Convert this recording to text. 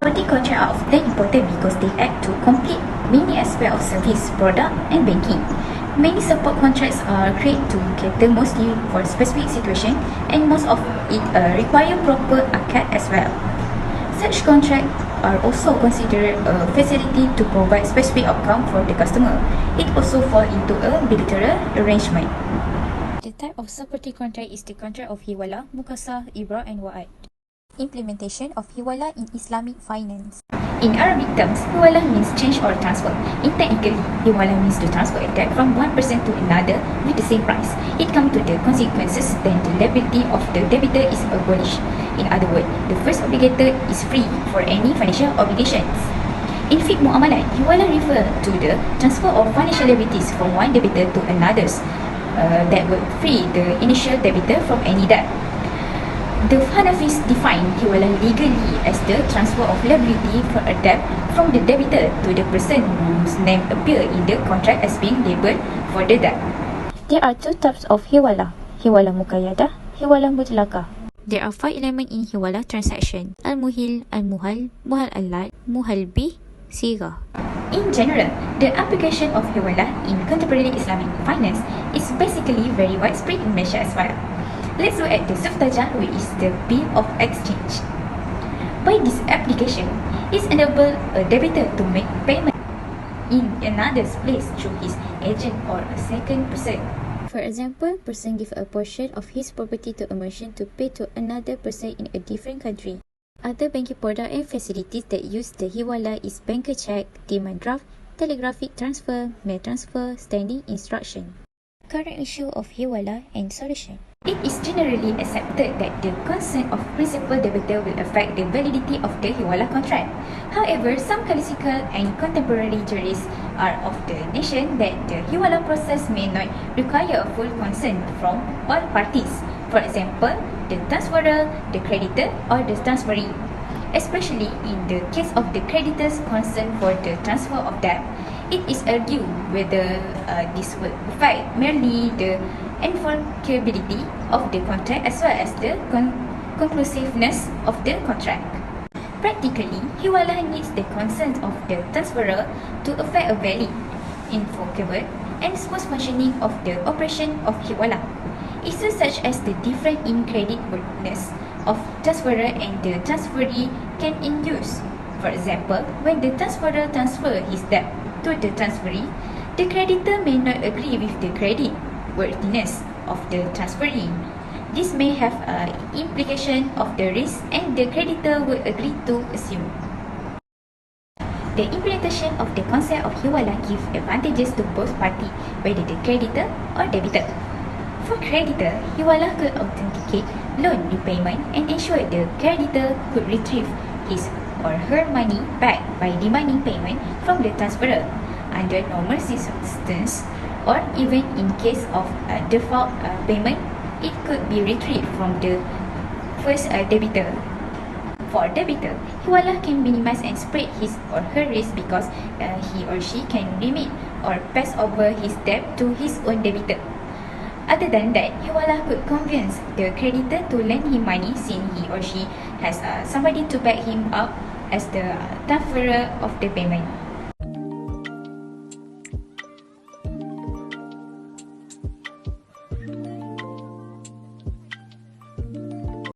Property contracts are often important because they act to complete many aspects of service, product and banking. Many support contracts are created to cater mostly for specific situation, and most of it require proper akad as well. Such contracts are also considered a facility to provide specific outcome for the customer. It also falls into a bilateral arrangement. The type of property contract is the contract of Hiwalah, Mukasah, Ibrah and Wa'ad. Implementation of Hiwalah in Islamic finance. In Arabic terms, Hiwalah means change or transfer. In technically, Hiwalah means to transfer a debt from one person to another with the same price. It comes to the consequences, then the liability of the debitor is abolished. In other words, the first obligator is free for any financial obligations. In fiqh muamalat, Hiwalah refers to the transfer of financial liabilities from one debitor to another's that would free the initial debitor from any debt. The Hanafis define Hiwalah legally as the transfer of liability for a debt from the debitor to the person whose name appear in the contract as being labelled for the debt. There are two types of Hiwalah: Hiwalah Muqayyadah, Hiwalah Mutlaqah. There are 5 elements in Hiwalah transaction: Al-Muhil, Al-Muhal, Muhal Al-Lat, Muhal Bih, Sigah. In general, the application of Hiwalah in contemporary Islamic finance is basically very widespread in Malaysia as well. Let's look at the Suftajah, which is the bill of exchange. By this application, it enables a debitor to make payment in another's place through his agent or a second person. For example, person give a portion of his property to a merchant to pay to another person in a different country. Other banking products and facilities that use the Hiwalah is banker check, demand draft, telegraphic transfer, mail transfer, standing instruction. Current issue of Hiwalah and solution. It is generally accepted that the consent of principal debitor will affect the validity of the Hiwalah contract. However, some classical and contemporary jurists are of the nation that the Hiwalah process may not require a full consent from all parties. For example, the transferor, the creditor or the transferee. Especially in the case of the creditor's concern for the transfer of debt, it is argued whether this will affect merely the enforceability of the contract as well as the conclusiveness of the contract. Practically, Hiwalah needs the consent of the transferor to affect a valid, enforceable, and smooth functioning of the operation of Hiwalah. Issues such as the difference in creditworthiness of transferor and the transferee can induce. For example, when the transferor transfers his debt to the transferee, the creditor may not agree with the creditworthiness of the transferee. This may have an implication of the risk and the creditor would agree to assume. The implementation of the concept of Hiwalah gives advantages to both parties, whether the creditor or debitor. For creditor, Hiwalah could authenticate loan repayment and ensure the creditor could retrieve his or her money back by demanding payment from the transferor under normal circumstances, or even in case of default payment, it could be retrieved from the first debitor. For debitor, Hiwalah can minimize and spread his or her risk because he or she can remit or pass over his debt to his own debitor. Other than that, Hiwalah could convince the creditor to lend him money since he or she has somebody to back him up as the transferor of the payment.